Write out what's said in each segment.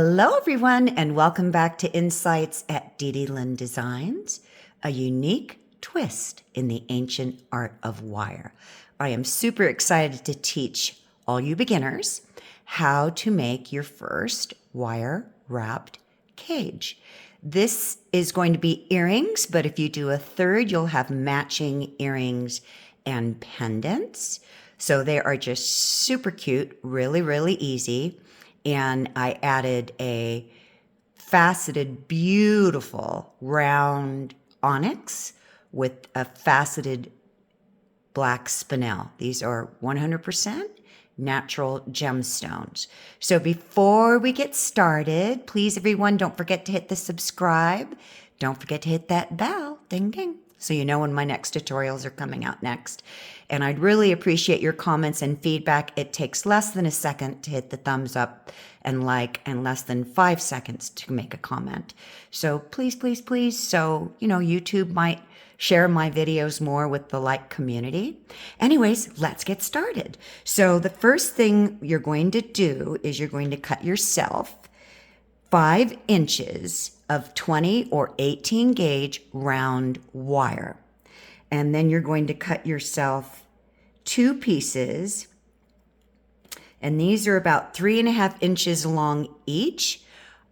Hello, everyone, and welcome back to Insights at DDLynn Designs, a unique twist in the ancient art of wire. I am super excited to teach all you beginners how to make your first wire-wrapped cage. This is going to be earrings, but if you do a third, you'll have matching earrings and pendants. So they are just super cute, really, really easy. And I added a faceted, beautiful round onyx with a faceted black spinel. These are 100% natural gemstones. So before we get started, please, everyone, don't forget to hit the subscribe. Don't forget to hit that bell, ding, ding, so you know when my next tutorials are coming out next. And I'd really appreciate your comments and feedback. It takes less than a second to hit the thumbs up and like, and less than 5 seconds to make a comment. So please, please, please. So, YouTube might share my videos more with the like community. Anyways, let's get started. So the first thing you're going to do is you're going to cut yourself 5 inches of 20 or 18 gauge round wire. And then you're going to cut yourself 2 pieces. And these are about 3.5 inches long each.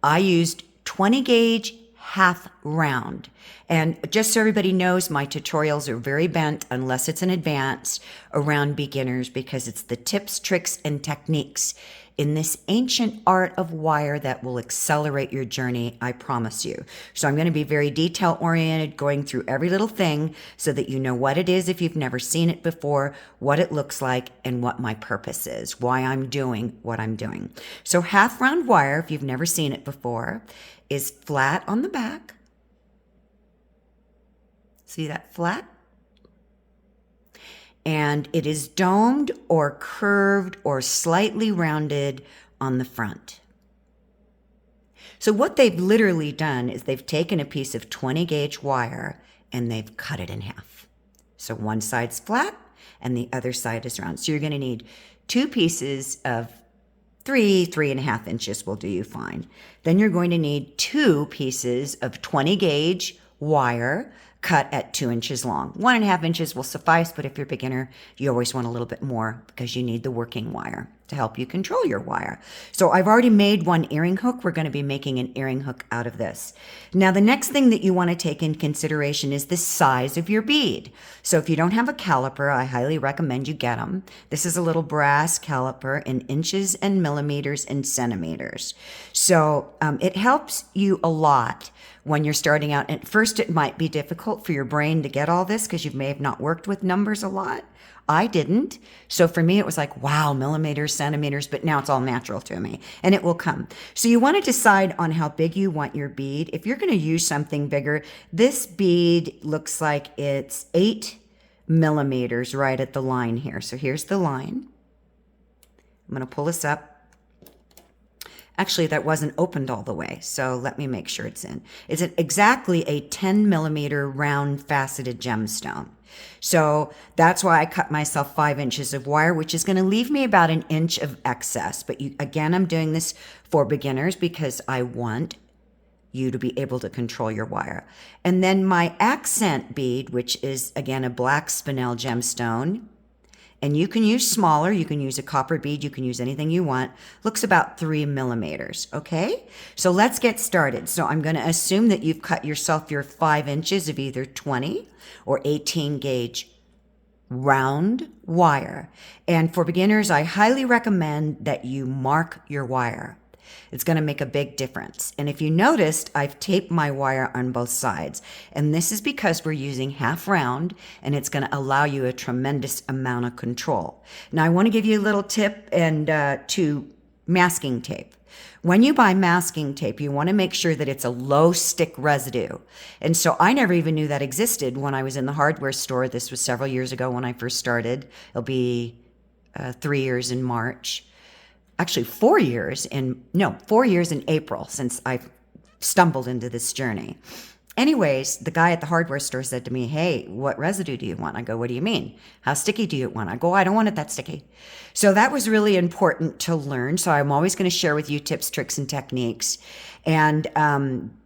I used 20 gauge half round. And just so everybody knows, my tutorials are very bent, unless it's an advanced, around beginners, because it's the tips, tricks, and techniques in this ancient art of wire that will accelerate your journey, I promise you. So I'm going to be very detail oriented, going through every little thing so that you know what it is if you've never seen it before, what it looks like, and what my purpose is, why I'm doing what I'm doing. So half round wire, if you've never seen it before, is flat on the back. See that flat? And it is domed or curved or slightly rounded on the front. So what they've literally done is they've taken a piece of 20 gauge wire and they've cut it in half. So one side's flat and the other side is round. So you're going to need 2 pieces of 3.5 inches will do you fine. Then you're going to need 2 pieces of 20 gauge wire cut at 2 inches long. 1.5 inches will suffice, but if you're a beginner, you always want a little bit more because you need the working wire to help you control your wire. So I've already made one earring hook. We're going to be making an earring hook out of this. Now, the next thing that you want to take in consideration is the size of your bead. So if you don't have a caliper, I highly recommend you get them. This is a little brass caliper in inches and millimeters and centimeters. So it helps you a lot when you're starting out. At first, it might be difficult for your brain to get all this because you may have not worked with numbers a lot. I didn't. So for me, it was like, wow, millimeters, centimeters, but now it's all natural to me and it will come. So you want to decide on how big you want your bead. If you're going to use something bigger, this bead looks like it's 8 millimeters right at the line here. So here's the line. I'm going to pull this up. Actually, that wasn't opened all the way, so let me make sure it's in. It's exactly a 10 millimeter round faceted gemstone. So that's why I cut myself 5 inches of wire, which is going to leave me about 1 inch of excess. But again, I'm doing this for beginners because I want you to be able to control your wire. And then my accent bead, which is, again, a black spinel gemstone. And you can use smaller, you can use a copper bead, you can use anything you want. Looks about 3 millimeters, okay? So let's get started. So I'm going to assume that you've cut yourself your 5 inches of either 20 or 18 gauge round wire. And for beginners, I highly recommend that you mark your wire. It's going to make a big difference. And if you noticed, I've taped my wire on both sides. And this is because we're using half round and it's going to allow you a tremendous amount of control. Now I want to give you a little tip and to masking tape. When you buy masking tape, you want to make sure that it's a low stick residue. And so I never even knew that existed when I was in the hardware store. This was several years ago when I first started. It'll be 3 years in March. Actually 4 years in April since I've stumbled into this journey. Anyways, the guy at the hardware store said to me, hey, what residue do you want? I go, what do you mean? How sticky do you want? I go, I don't want it that sticky. So that was really important to learn. So I'm always going to share with you tips, tricks, and techniques. And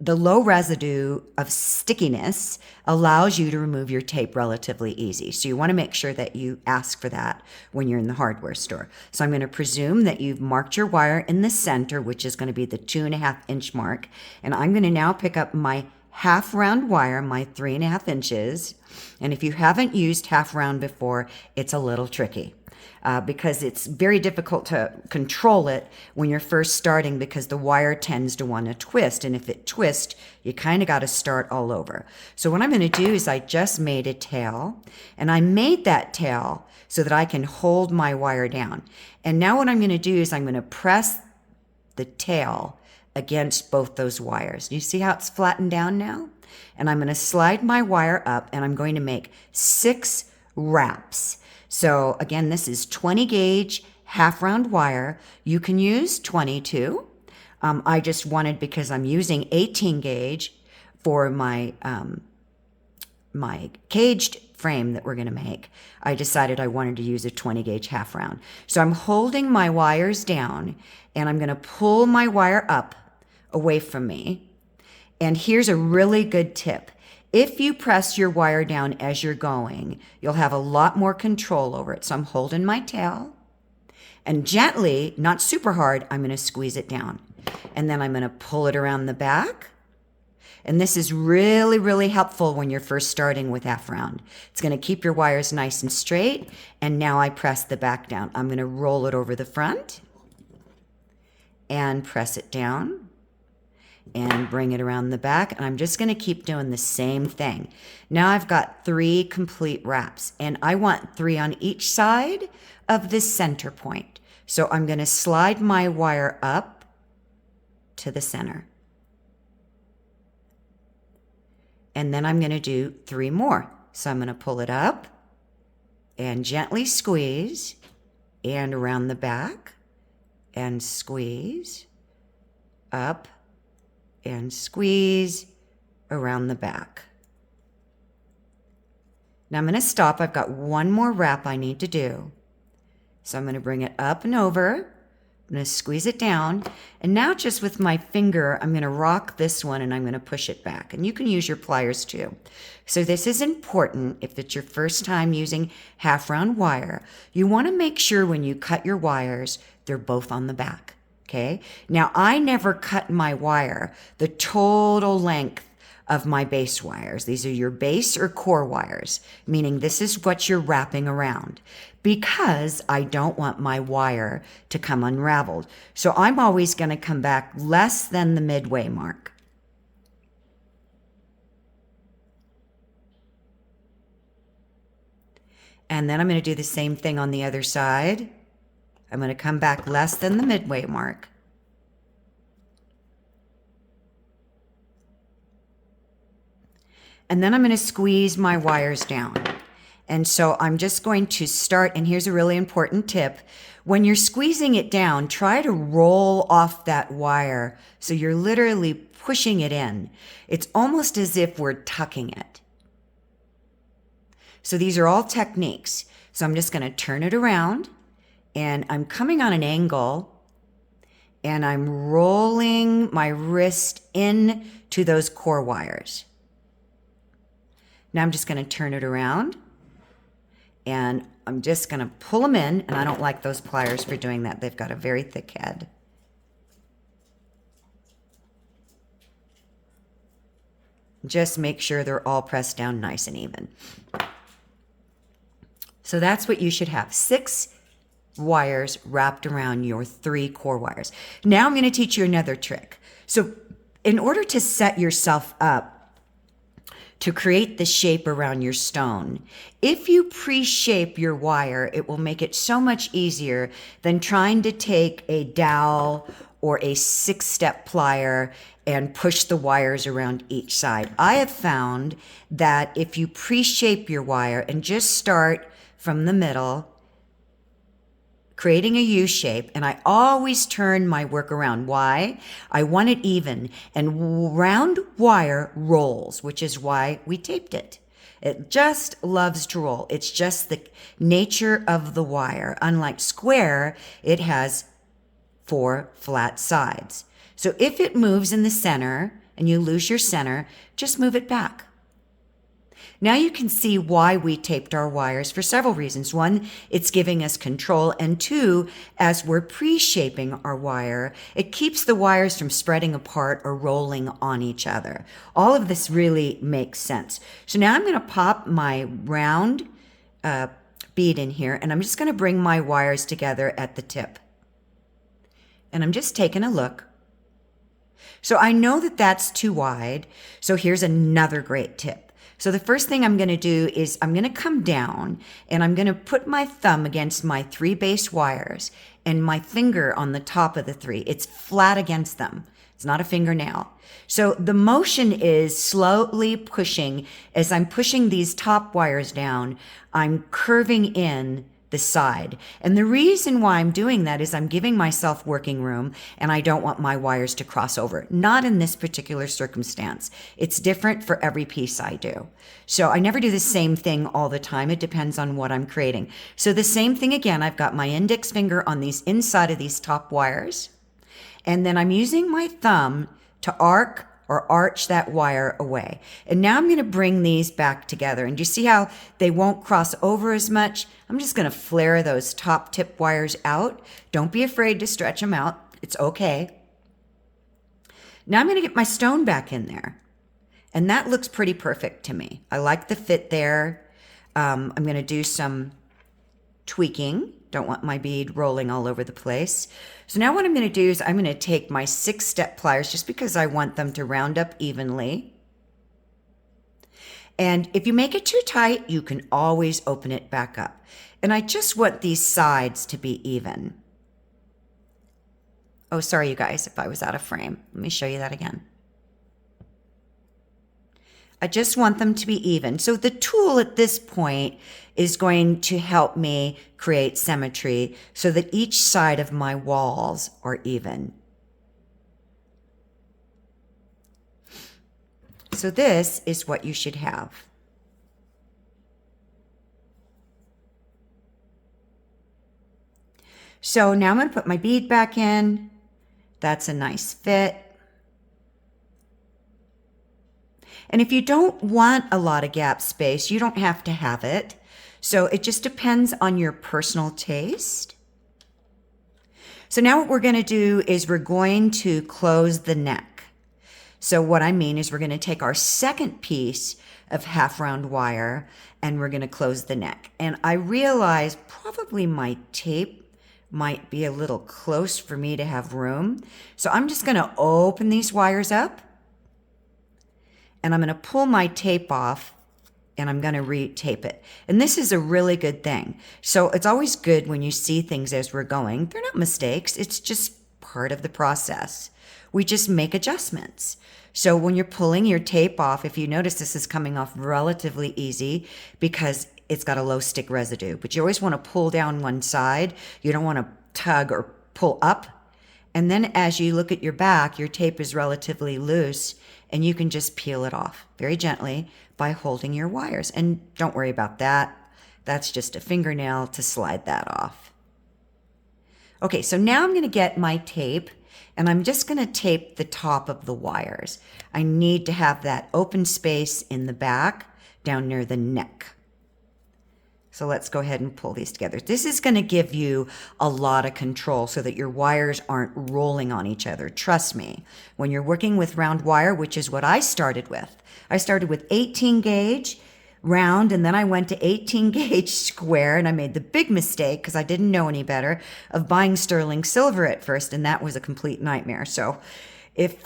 the low residue of stickiness allows you to remove your tape relatively easy. So you want to make sure that you ask for that when you're in the hardware store. So I'm going to presume that you've marked your wire in the center, which is going to be the 2.5-inch mark. And I'm going to now pick up my half round wire, my 3.5 inches. And if you haven't used half round before, it's a little tricky because it's very difficult to control it when you're first starting because the wire tends to want to twist. And if it twists, you kind of got to start all over. So what I'm going to do is I just made a tail, and I made that tail so that I can hold my wire down. And now what I'm going to do is I'm going to press the tail against both those wires. You see how it's flattened down now? And I'm going to slide my wire up, and I'm going to make 6 wraps. So again, this is 20 gauge half round wire. You can use 22. I just wanted, because I'm using 18 gauge for my my caged frame that we're going to make, I decided I wanted to use a 20 gauge half round. So I'm holding my wires down, and I'm going to pull my wire up away from me. And here's a really good tip. If you press your wire down as you're going, you'll have a lot more control over it. So I'm holding my tail, and gently, not super hard, I'm going to squeeze it down. And then I'm going to pull it around the back. And this is really, really helpful when you're first starting with half round. It's going to keep your wires nice and straight. And now I press the back down. I'm going to roll it over the front and press it down and bring it around the back. And I'm just going to keep doing the same thing. Now I've got 3 complete wraps, and I want 3 on each side of this center point. So I'm going to slide my wire up to the center. And then I'm going to do 3 more. So I'm going to pull it up and gently squeeze, and around the back, and squeeze, up, and squeeze around the back. Now I'm going to stop. I've got 1 more wrap I need to do. So I'm going to bring it up and over. I'm going to squeeze it down. And now just with my finger, I'm going to rock this one, and I'm going to push it back. And you can use your pliers too. So this is important if it's your first time using half round wire. You want to make sure when you cut your wires, they're both on the back. Okay. Now I never cut my wire the total length of my base wires. These are your base or core wires, meaning this is what you're wrapping around, because I don't want my wire to come unraveled. So I'm always going to come back less than the midway mark. And then I'm going to do the same thing on the other side. I'm going to come back less than the midway mark. And then I'm going to squeeze my wires down. And so I'm just going to start, and here's a really important tip. When you're squeezing it down, try to roll off that wire so you're literally pushing it in. It's almost as if we're tucking it. So these are all techniques. So I'm just going to turn it around, and I'm coming on an angle, and I'm rolling my wrist in to those core wires. Now I'm just going to turn it around, and I'm just going to pull them in, and I don't like those pliers for doing that. They've got a very thick head. Just make sure they're all pressed down nice and even. So that's what you should have. 6 wires wrapped around your 3 core wires. Now I'm going to teach you another trick. So in order to set yourself up to create the shape around your stone, if you pre-shape your wire, it will make it so much easier than trying to take a dowel or a 6-step plier and push the wires around each side. I have found that if you pre-shape your wire and just start from the middle, creating a U shape, and I always turn my work around. Why? I want it even, and round wire rolls, which is why we taped it. It just loves to roll. It's just the nature of the wire. Unlike square, it has 4 flat sides. So if it moves in the center and you lose your center, just move it back. Now you can see why we taped our wires for several reasons. One, it's giving us control. And two, as we're pre-shaping our wire, it keeps the wires from spreading apart or rolling on each other. All of this really makes sense. So now I'm going to pop my round bead in here, and I'm just going to bring my wires together at the tip. And I'm just taking a look. So I know that that's too wide. So here's another great tip. So the first thing I'm going to do is I'm going to come down and I'm going to put my thumb against my 3 base wires and my finger on the top of the 3. It's flat against them. It's not a fingernail. So the motion is slowly pushing. As I'm pushing these top wires down, I'm curving in the side. And the reason why I'm doing that is I'm giving myself working room, and I don't want my wires to cross over. Not in this particular circumstance. It's different for every piece I do. So I never do the same thing all the time. It depends on what I'm creating. So the same thing again, I've got my index finger on these inside of these top wires, and then I'm using my thumb to arc or arch that wire away. And now I'm going to bring these back together. And you see how they won't cross over as much? I'm just going to flare those top tip wires out. Don't be afraid to stretch them out. It's okay. Now I'm going to get my stone back in there. And that looks pretty perfect to me. I like the fit there. I'm going to do some tweaking. Don't want my bead rolling all over the place. So now what I'm going to do is I'm going to take my 6-step pliers just because I want them to round up evenly. And if you make it too tight, you can always open it back up. And I just want these sides to be even. Oh, sorry, you guys, if I was out of frame. Let me show you that again. I just want them to be even. So the tool at this point is going to help me create symmetry so that each side of my walls are even. So this is what you should have. So now I'm going to put my bead back in. That's a nice fit. And if you don't want a lot of gap space, you don't have to have it. So it just depends on your personal taste. So now what we're going to do is we're going to close the neck. So what I mean is we're going to take our second piece of half round wire and we're going to close the neck. And I realize probably my tape might be a little close for me to have room. So I'm just going to open these wires up. And I'm going to pull my tape off and I'm going to re-tape it. And this is a really good thing. So it's always good when you see things as we're going. They're not mistakes. It's just part of the process. We just make adjustments. So when you're pulling your tape off, if you notice this is coming off relatively easy because it's got a low stick residue, but you always want to pull down one side. You don't want to tug or pull up. And then as you look at your back, your tape is relatively loose and you can just peel it off very gently by holding your wires. And don't worry about that. That's just a fingernail to slide that off. Okay, so now I'm going to get my tape and I'm just going to tape the top of the wires. I need to have that open space in the back down near the neck. So let's go ahead and pull these together. This is going to give you a lot of control so that your wires aren't rolling on each other. Trust me, when you're working with round wire, which is what I started with. I started with 18 gauge round and then I went to 18 gauge square and I made the big mistake because I didn't know any better of buying sterling silver at first, and that was a complete nightmare. So if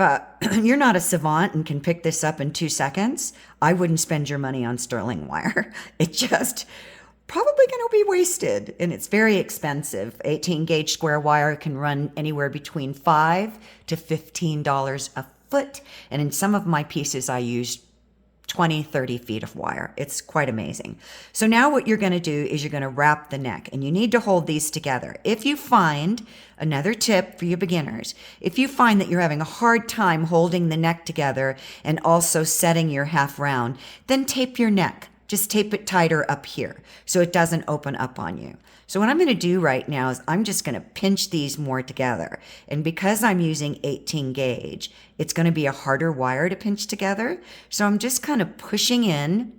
you're not a savant and can pick this up in 2 seconds, I wouldn't spend your money on sterling wire. It just probably going to be wasted, and it's very expensive. 18 gauge square wire can run anywhere between $5 to $15 a foot, and in some of my pieces I used 20, 30 feet of wire. It's quite amazing. So now what you're going to do is you're going to wrap the neck, and you need to hold these together. If you find, another tip for you beginners, if you find that you're having a hard time holding the neck together and also setting your half round, then tape your neck. Just tape it tighter up here so it doesn't open up on you. So what I'm going to do right now is I'm just going to pinch these more together. And because I'm using 18 gauge, it's going to be a harder wire to pinch together. So I'm just kind of pushing in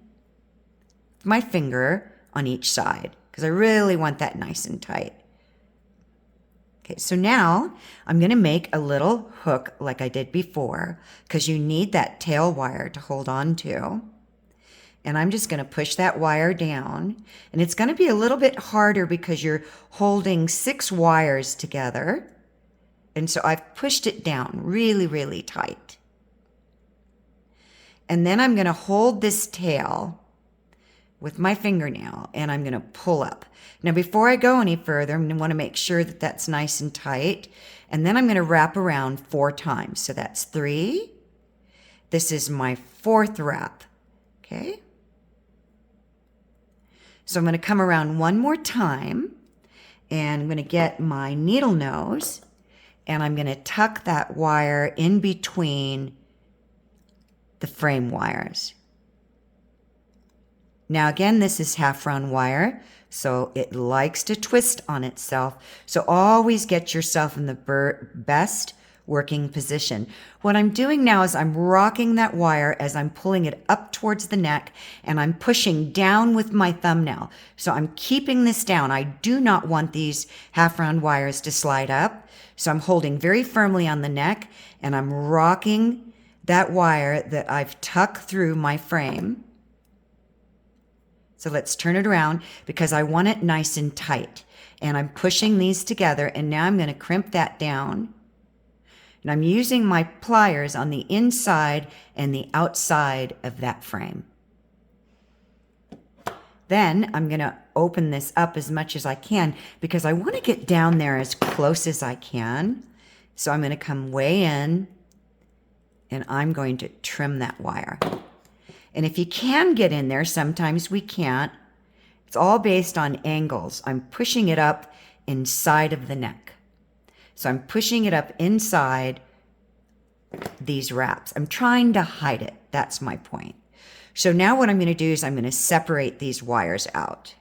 my finger on each side because I really want that nice and tight. Okay, so now I'm going to make a little hook like I did before because you need that tail wire to hold on to. And I'm just going to push that wire down. And it's going to be a little bit harder because you're holding 6 wires together. And so I've pushed it down really, really tight. And then I'm going to hold this tail with my fingernail and I'm going to pull up. Now, before I go any further, I'm going to want to make sure that that's nice and tight. And then I'm going to wrap around 4 times. So that's 3. This is my 4th wrap. Okay. So I'm going to come around one more time and I'm going to get my needle nose and I'm going to tuck that wire in between the frame wires. Now again, this is half round wire, so it likes to twist on itself. So always get yourself in the best working position. What I'm doing now is I'm rocking that wire as I'm pulling it up towards the neck and I'm pushing down with my thumbnail. So I'm keeping this down. I do not want these half round wires to slide up. So I'm holding very firmly on the neck and I'm rocking that wire that I've tucked through my frame. So let's turn it around because I want it nice and tight. And I'm pushing these together and now I'm going to crimp that down. And I'm using my pliers on the inside and the outside of that frame. Then I'm going to open this up as much as I can because I want to get down there as close as I can. So I'm going to come way in and I'm going to trim that wire. And if you can get in there, sometimes we can't. It's all based on angles. I'm pushing it up inside of the neck. So I'm pushing it up inside these wraps. I'm trying to hide it. That's my point. So now what I'm going to do is I'm going to separate these wires out.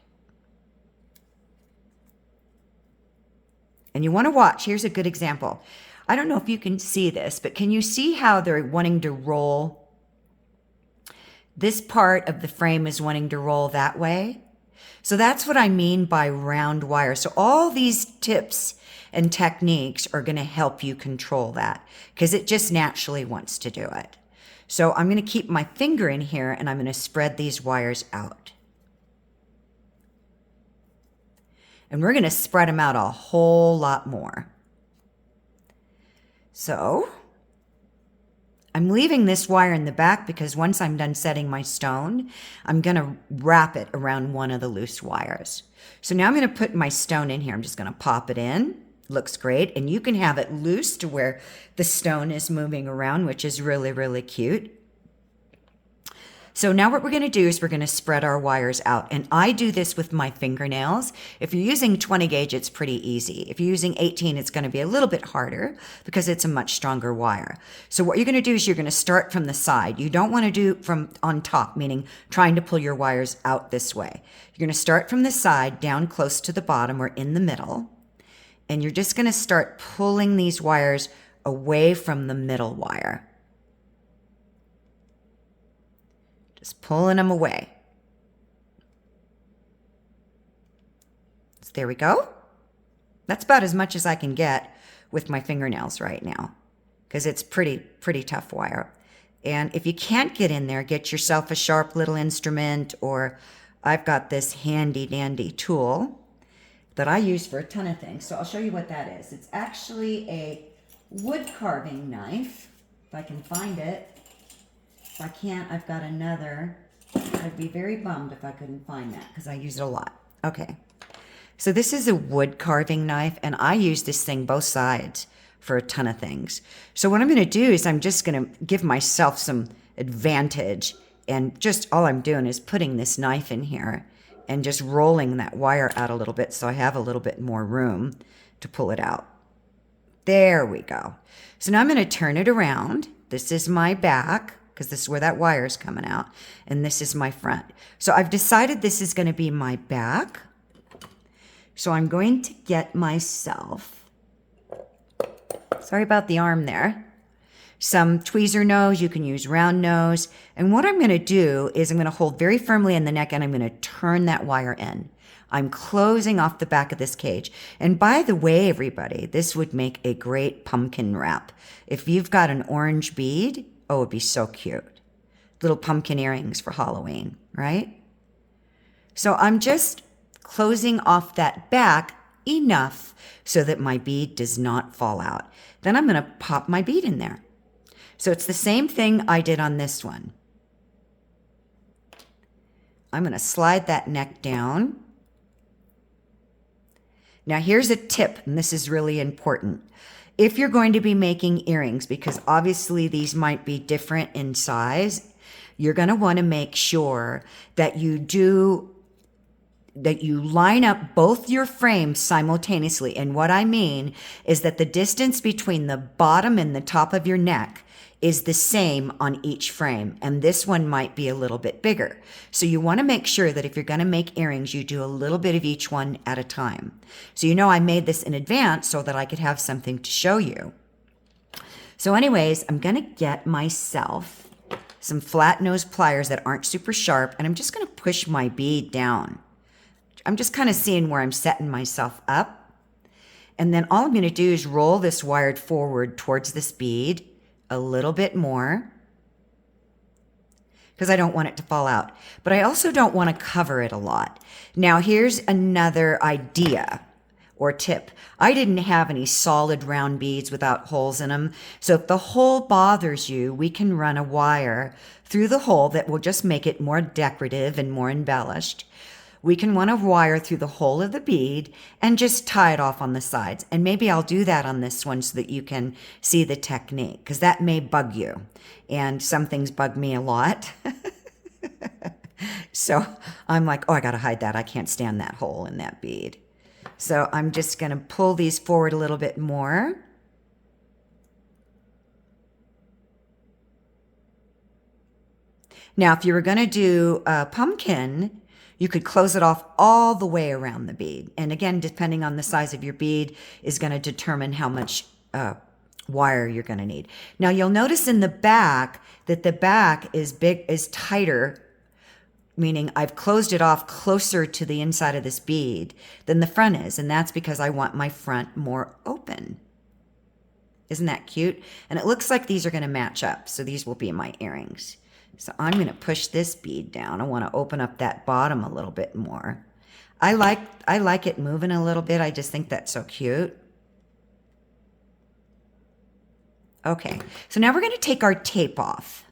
And you want to watch. Here's a good example. I don't know if you can see this, but can you see how they're wanting to roll? This part of the frame is wanting to roll that way. So that's what I mean by round wire. So all these tips and techniques are going to help you control that because it just naturally wants to do it. So I'm going to keep my finger in here and I'm going to spread these wires out. And we're going to spread them out a whole lot more. So I'm leaving this wire in the back because once I'm done setting my stone, I'm going to wrap it around one of the loose wires. So now I'm going to put my stone in here. I'm just going to pop it in. Looks great. And you can have it loose to where the stone is moving around, which is really, really cute. So now what we're going to do is we're going to spread our wires out. And I do this with my fingernails. If you're using 20 gauge, it's pretty easy. If you're using 18, it's going to be a little bit harder because it's a much stronger wire. So what you're going to do is you're going to start from the side. You don't want to do from on top, meaning trying to pull your wires out this way. You're going to start from the side down close to the bottom or in the middle. And you're just going to start pulling these wires away from the middle wire. Just pulling them away. So there we go. That's about as much as I can get with my fingernails right now because it's pretty tough wire. And if you can't get in there, get yourself a sharp little instrument, or I've got this handy dandy tool that I use for a ton of things. So I'll show you what that is. It's actually a wood carving knife, if I can find it. If I can't, I've got another. I'd be very bummed if I couldn't find that because I use it a lot. Okay. So this is a wood carving knife, and I use this thing both sides for a ton of things. So what I'm going to do is I'm just going to give myself some advantage And just all I'm doing is putting this knife in here and just rolling that wire out a little bit so I have a little bit more room to pull it out. There we go. So now I'm going to turn it around. This is my back, because this is where that wire is coming out, and this is my front. So I've decided this is going to be my back. So I'm going to get myself, sorry about the arm there, some tweezer nose. You can use round nose. And what I'm going to do is I'm going to hold very firmly in the neck, and I'm going to turn that wire in. I'm closing off the back of this cage. And by the way, everybody, this would make a great pumpkin wrap. If you've got an orange bead, oh, it'd be so cute. Little pumpkin earrings for Halloween, right? So I'm just closing off that back enough so that my bead does not fall out. Then I'm going to pop my bead in there. So it's the same thing I did on this one. I'm going to slide that neck down. Now here's a tip, and this is really important. If you're going to be making earrings, because obviously these might be different in size, you're going to want to make sure that you line up both your frames simultaneously. And what I mean is that the distance between the bottom and the top of your neck is the same on each frame, and this one might be a little bit bigger. So you want to make sure that if you're going to make earrings, you do a little bit of each one at a time. So you know I made this in advance so that I could have something to show you. So anyways, I'm going to get myself some flat nose pliers that aren't super sharp, and I'm just going to push my bead down. I'm just kind of seeing where I'm setting myself up. And then all I'm going to do is roll this wire forward towards this bead a little bit more, because I don't want it to fall out. But I also don't want to cover it a lot. Now here's another idea or tip. I didn't have any solid round beads without holes in them. So if the hole bothers you, we can run a wire through the hole that will just make it more decorative and more embellished. We can run a wire through the hole of the bead and just tie it off on the sides. And maybe I'll do that on this one so that you can see the technique, because that may bug you. And some things bug me a lot. So I'm like, oh, I got to hide that. I can't stand that hole in that bead. So I'm just going to pull these forward a little bit more. Now, if you were going to do a pumpkin, you could close it off all the way around the bead. And again, depending on the size of your bead is going to determine how much wire you're going to need. Now you'll notice in the back that the back is tighter, meaning I've closed it off closer to the inside of this bead than the front is. And that's because I want my front more open. Isn't that cute? And it looks like these are going to match up. So these will be my earrings. So I'm going to push this bead down. I want to open up that bottom a little bit more. I like it moving a little bit. I just think that's so cute. Okay, so now we're going to take our tape off.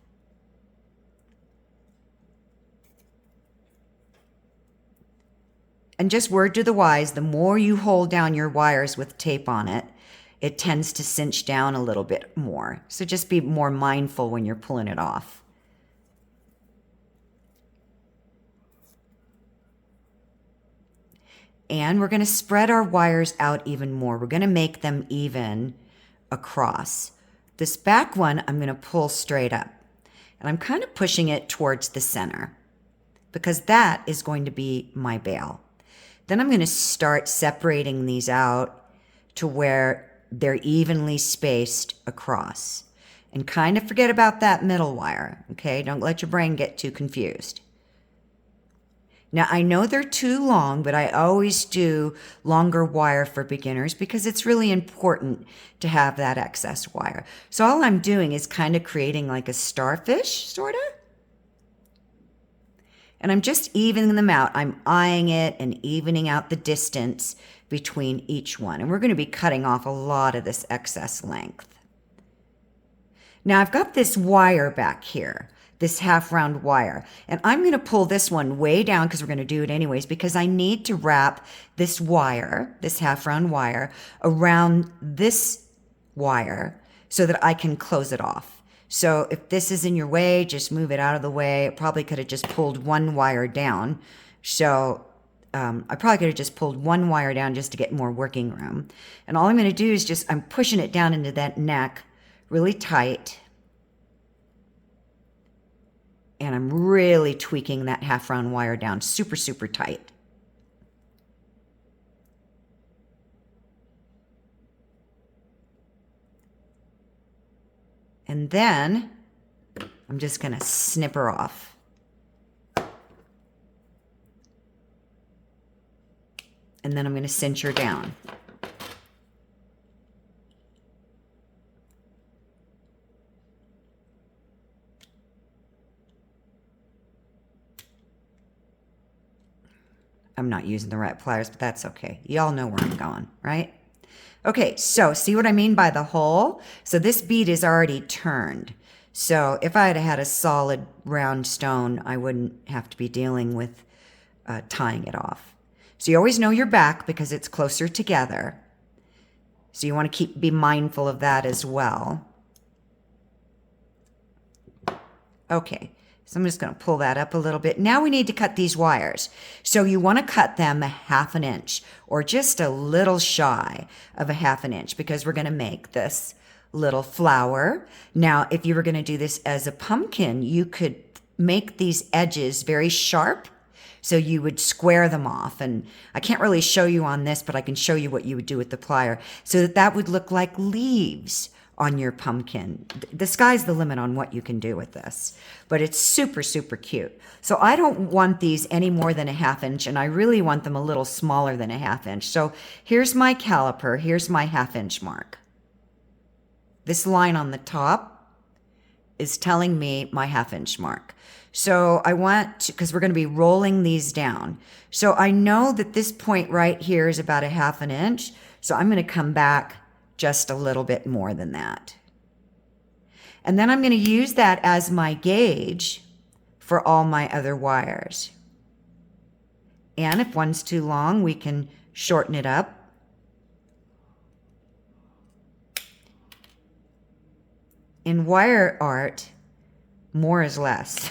And just word to the wise, the more you hold down your wires with tape on it, it tends to cinch down a little bit more. So just be more mindful when you're pulling it off. And we're going to spread our wires out even more. We're going to make them even across. This back one, I'm going to pull straight up. And I'm kind of pushing it towards the center, because that is going to be my bail. Then I'm going to start separating these out to where they're evenly spaced across. And kind of forget about that middle wire, okay? Don't let your brain get too confused. Now, I know they're too long, but I always do longer wire for beginners because it's really important to have that excess wire. So all I'm doing is kind of creating like a starfish, sort of. And I'm just evening them out. I'm eyeing it and evening out the distance between each one. And we're going to be cutting off a lot of this excess length. Now, I've got this wire back here, this half round wire. And I'm going to pull this one way down because we're going to do it anyways, because I need to wrap this wire, this half round wire, around this wire so that I can close it off. So if this is in your way, just move it out of the way. It probably could have just pulled one wire down. So I probably could have just pulled one wire down just to get more working room. And all I'm going to do is just, I'm pushing it down into that neck really tight. And I'm really tweaking that half round wire down super, super tight. And then I'm just going to snip her off. And then I'm going to cinch her down. I'm not using the right pliers, but that's okay. Y'all know where I'm going, right? Okay, so see what I mean by the hole? So this bead is already turned. So if I had had a solid round stone, I wouldn't have to be dealing with tying it off. So you always know your back because it's closer together. So you want to be mindful of that as well. Okay, so I'm just going to pull that up a little bit. Now we need to cut these wires. So you want to cut them 1/2 inch or just a little shy of 1/2 inch because we're going to make this little flower. Now, if you were going to do this as a pumpkin, you could make these edges very sharp. So you would square them off. And I can't really show you on this, but I can show you what you would do with the plier so that that would look like leaves on your pumpkin. The sky's the limit on what you can do with this, but it's super, super cute. So I don't want these any more than 1/2 inch, and I really want them a little smaller than 1/2 inch. So here's my caliper. Here's my 1/2 inch mark. This line on the top is telling me my 1/2 inch mark. So I want to, because we're going to be rolling these down. So I know that this point right here is about 1/2 inch. So I'm going to come back just a little bit more than that. And then I'm going to use that as my gauge for all my other wires. And if one's too long, we can shorten it up. In wire art, more is less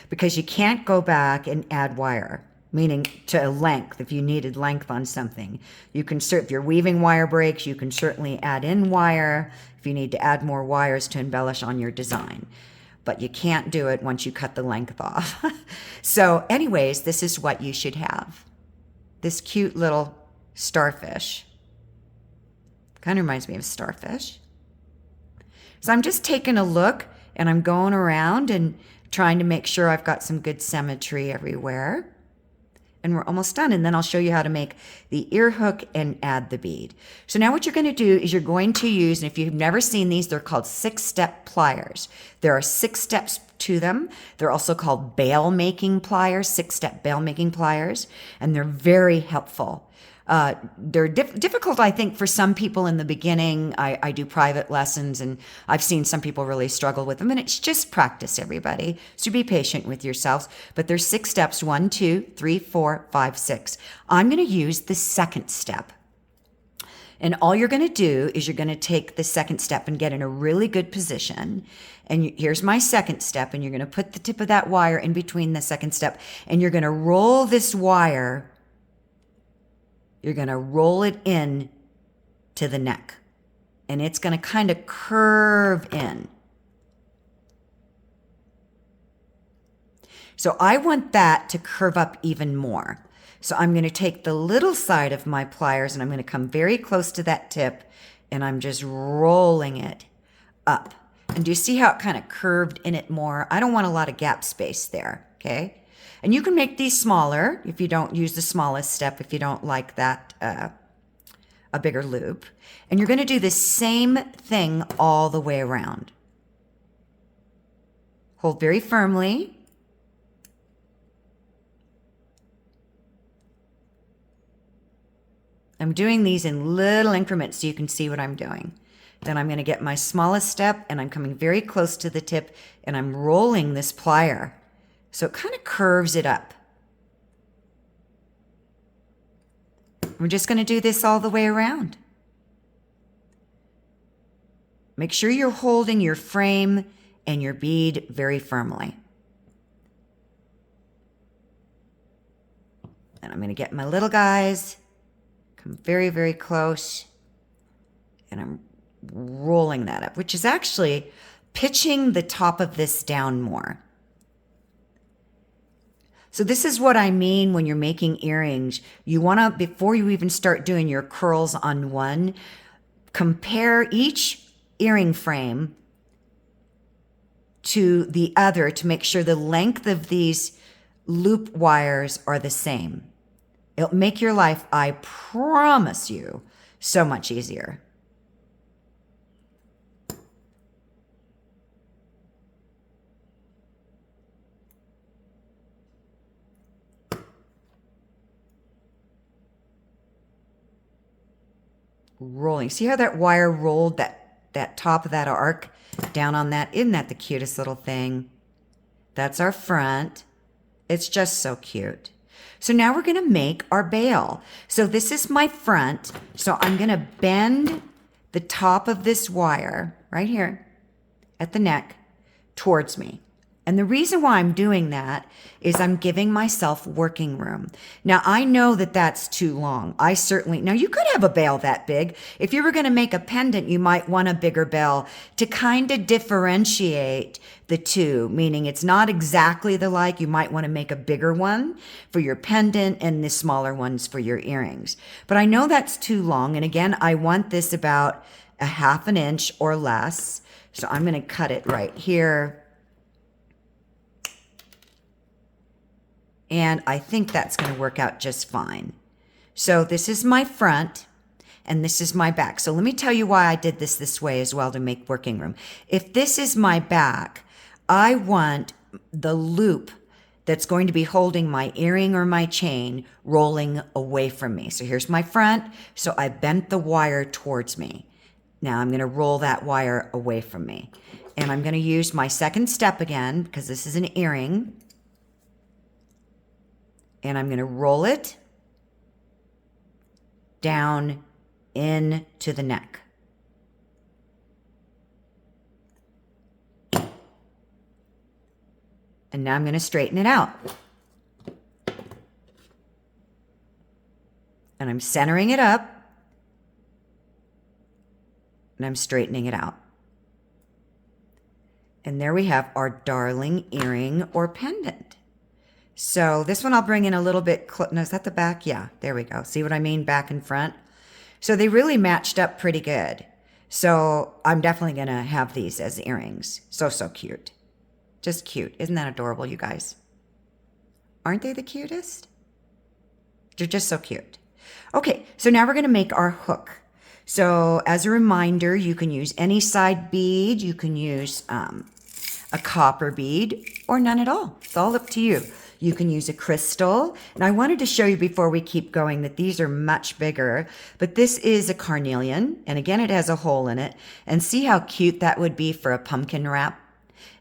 because you can't go back and add wire, meaning to a length. If you needed length on something, you can if you're weaving wire breaks, you can certainly add in wire if you need to add more wires to embellish on your design, but you can't do it once you cut the length off. So anyways, this is what you should have. This cute little starfish. Kind of reminds me of a starfish. So I'm just taking a look and I'm going around and trying to make sure I've got some good symmetry everywhere. And we're almost done. And then I'll show you how to make the ear hook and add the bead. So now what you're going to do is you're going to use, and if you've never seen these, they're called 6-step pliers. There are 6 steps to them. They're also called bail making pliers, 6-step bail making pliers, and they're very helpful. They're difficult, I think, for some people in the beginning. I do private lessons, and I've seen some people really struggle with them, and it's just practice, everybody. So be patient with yourselves. But there's 6 steps, 1, 2, 3, 4, 5, 6. I'm going to use the 2nd step. And all you're going to do is you're going to take the 2nd step and get in a really good position. And here's my 2nd step, and you're going to put the tip of that wire in between the 2nd step, and you're going to roll this wire. You're going to roll it in to the neck, and it's going to kind of curve in. So I want that to curve up even more. So I'm going to take the little side of my pliers and I'm going to come very close to that tip, and I'm just rolling it up. And do you see how it kind of curved in it more? I don't want a lot of gap space there, okay? And you can make these smaller if you don't use the smallest step, if you don't like that, a bigger loop. And you're going to do the same thing all the way around. Hold very firmly. I'm doing these in little increments so you can see what I'm doing. Then I'm going to get my smallest step, and I'm coming very close to the tip, and I'm rolling this plier. So it kind of curves it up. We're just going to do this all the way around. Make sure you're holding your frame and your bead very firmly. And I'm going to get my little guys, come very, very close, and I'm rolling that up, which is actually pitching the top of this down more. So this is what I mean when you're making earrings. You want to, before you even start doing your curls on one, compare each earring frame to the other to make sure the length of these loop wires are the same. It'll make your life, I promise you, so much easier. Rolling. See how that wire rolled that top of that arc down on that? Isn't that the cutest little thing? That's our front. It's just so cute. So now we're going to make our bail. So this is my front. So I'm going to bend the top of this wire right here at the neck towards me. And the reason why I'm doing that is I'm giving myself working room. Now, I know that that's too long. Now you could have a bail that big. If you were going to make a pendant, you might want a bigger bail to kind of differentiate the two, meaning it's not exactly the like. You might want to make a bigger one for your pendant and the smaller ones for your earrings. But I know that's too long. And again, I want this about a 1/2 inch or less. So I'm going to cut it right here. And I think that's going to work out just fine. So this is my front and this is my back. So let me tell you why I did this way as well to make working room. If this is my back, I want the loop that's going to be holding my earring or my chain rolling away from me. So here's my front. So I bent the wire towards me. Now I'm going to roll that wire away from me. And I'm going to use my second step again because this is an earring. And I'm going to roll it down into the neck. And now I'm going to straighten it out. And I'm centering it up. And I'm straightening it out. And there we have our darling earring or pendant. So this one I'll bring in a little bit. No, is that the back? Yeah, there we go. See what I mean? Back and front. So they really matched up pretty good. So I'm definitely going to have these as earrings. So cute. Just cute. Isn't that adorable, you guys? Aren't they the cutest? They're just so cute. Okay, so now we're going to make our hook. So as a reminder, you can use any side bead. You can use a copper bead or none at all. It's all up to you. You can use a crystal. And I wanted to show you before we keep going that these are much bigger, but this is a carnelian. And again, it has a hole in it. And see how cute that would be for a pumpkin wrap?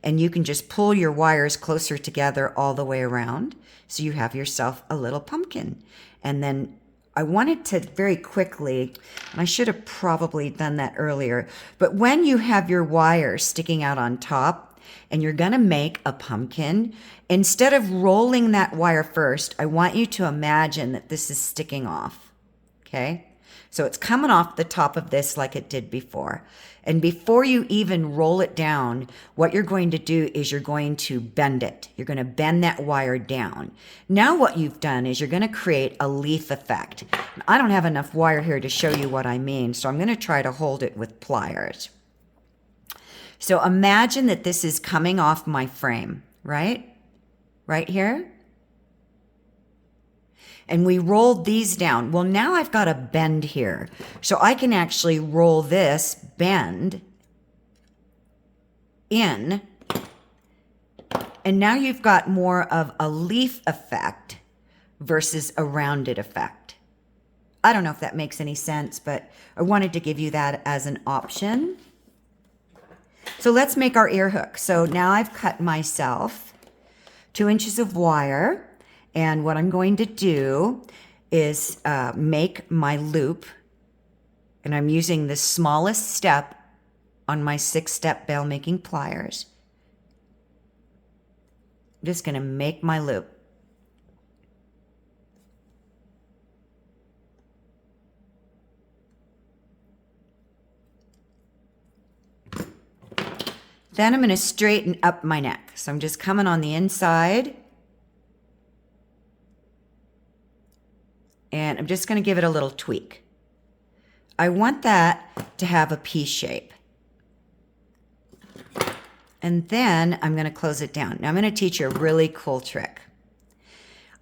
And you can just pull your wires closer together all the way around. So you have yourself a little pumpkin. And then I wanted to very quickly, and I should have probably done that earlier, but when you have your wires sticking out on top, and you're going to make a pumpkin, instead of rolling that wire first, I want you to imagine that this is sticking off, okay? So it's coming off the top of this like it did before. And before you even roll it down, what you're going to do is you're going to bend it. You're going to bend that wire down. Now what you've done is you're going to create a leaf effect. I don't have enough wire here to show you what I mean, so I'm going to try to hold it with pliers. So imagine that this is coming off my frame, right? Right here. And we rolled these down. Well, now I've got a bend here. So I can actually roll this bend in. And now you've got more of a leaf effect versus a rounded effect. I don't know if that makes any sense, but I wanted to give you that as an option. So let's make our ear hook. So now I've cut myself 2 inches of wire. And what I'm going to do is make my loop. And I'm using the smallest step on my 6-step bail making pliers. I'm just going to make my loop. Then I'm going to straighten up my neck. So I'm just coming on the inside. And I'm just going to give it a little tweak. I want that to have a P shape. And then I'm going to close it down. Now I'm going to teach you a really cool trick.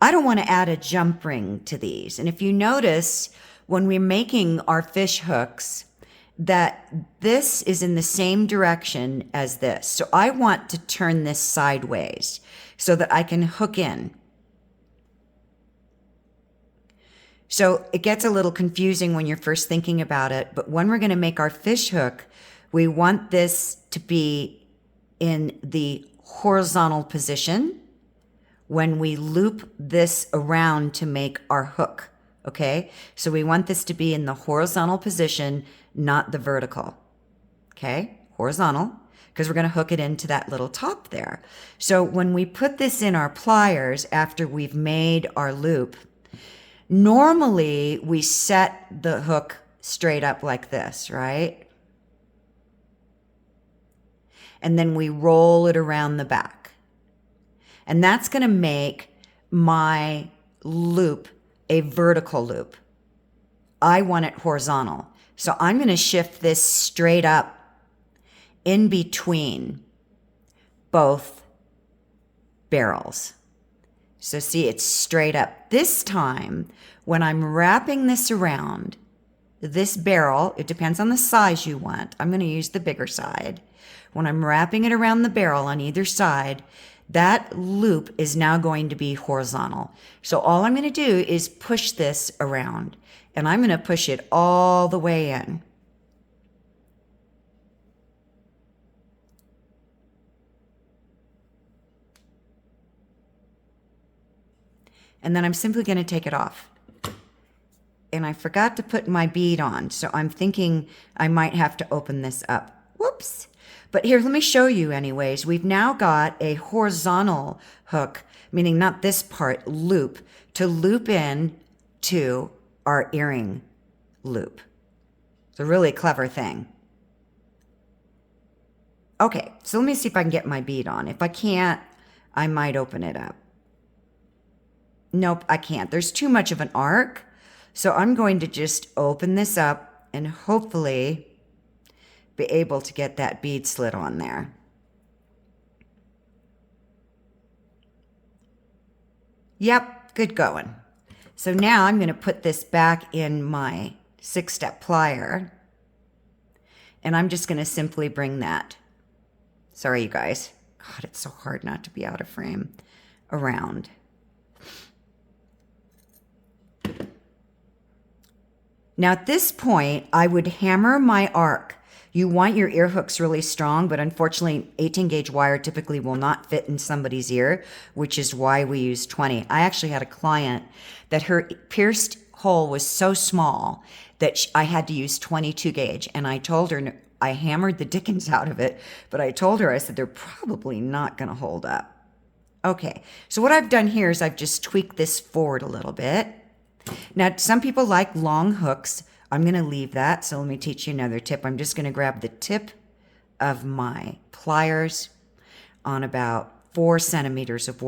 I don't want to add a jump ring to these. And if you notice, when we're making our fish hooks, that this is in the same direction as this. So I want to turn this sideways so that I can hook in. So it gets a little confusing when you're first thinking about it, but when we're going to make our fish hook, we want this to be in the horizontal position when we loop this around to make our hook, okay? So we want this to be in the horizontal position, not the vertical, okay? Horizontal, because we're going to hook it into that little top there. So when we put this in our pliers after we've made our loop, normally we set the hook straight up like this, right? And then we roll it around the back. And that's going to make my loop a vertical loop. I want it horizontal. So I'm going to shift this straight up in between both barrels. So see, it's straight up. This time, when I'm wrapping this around this barrel, it depends on the size you want. I'm going to use the bigger side. When I'm wrapping it around the barrel on either side, that loop is now going to be horizontal. So all I'm going to do is push this around, and I'm going to push it all the way in. And then I'm simply going to take it off. And I forgot to put my bead on, so I'm thinking I might have to open this up. Whoops. But here, let me show you anyways. We've now got a horizontal hook, meaning not this part, loop, to loop in to our earring loop. It's a really clever thing. Okay, so let me see if I can get my bead on. If I can't, I might open it up. Nope, I can't. There's too much of an arc. So I'm going to just open this up and hopefully be able to get that bead slid on there. Yep, good going. So now I'm going to put this back in my 6-step plier. And I'm just going to simply bring that. Sorry, you guys. God, it's so hard not to be out of frame. Around. Now at this point, I would hammer my arc. You want your ear hooks really strong, but unfortunately 18 gauge wire typically will not fit in somebody's ear, which is why we use 20. I actually had a client that her pierced hole was so small that I had to use 22 gauge. And I told her, I hammered the dickens out of it, but I told her, I said, they're probably not going to hold up. Okay, so what I've done here is I've just tweaked this forward a little bit. Now, some people like long hooks. I'm going to leave that. So let me teach you another tip. I'm just going to grab the tip of my pliers on about 4 millimeters of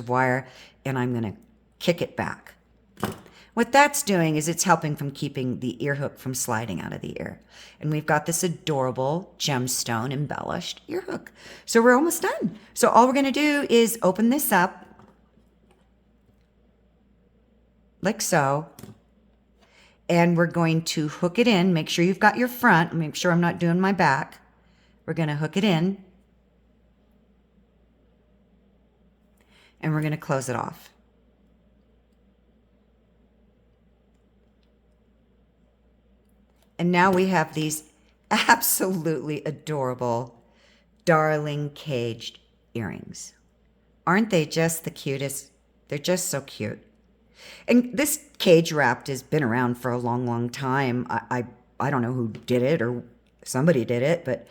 wire, and I'm going to kick it back. What that's doing is it's helping from keeping the ear hook from sliding out of the ear. And we've got this adorable gemstone embellished ear hook. So we're almost done. So all we're going to do is open this up like so. And we're going to hook it in. Make sure you've got your front. Make sure I'm not doing my back. We're going to hook it in. And we're going to close it off. And now we have these absolutely adorable, darling caged earrings. Aren't they just the cutest? They're just so cute. And this cage wrapped has been around for a long, long time. I don't know who did it or somebody did it, but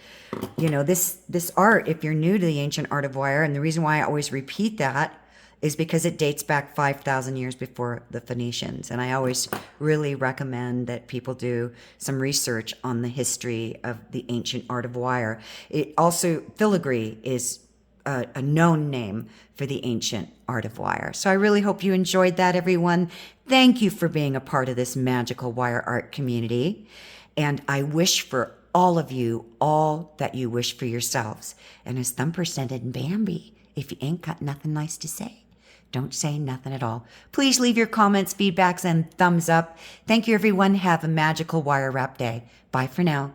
this art, if you're new to the ancient art of wire, and the reason why I always repeat that is because it dates back 5,000 years before the Phoenicians. And I always really recommend that people do some research on the history of the ancient art of wire. It also, filigree is a known name for the ancient art of wire. So I really hope you enjoyed that, everyone. Thank you for being a part of this magical wire art community. And I wish for all of you all that you wish for yourselves. And as Thumper said in Bambi, if you ain't got nothing nice to say, don't say nothing at all. Please leave your comments, feedbacks, and thumbs up. Thank you, everyone. Have a magical wire wrap day. Bye for now.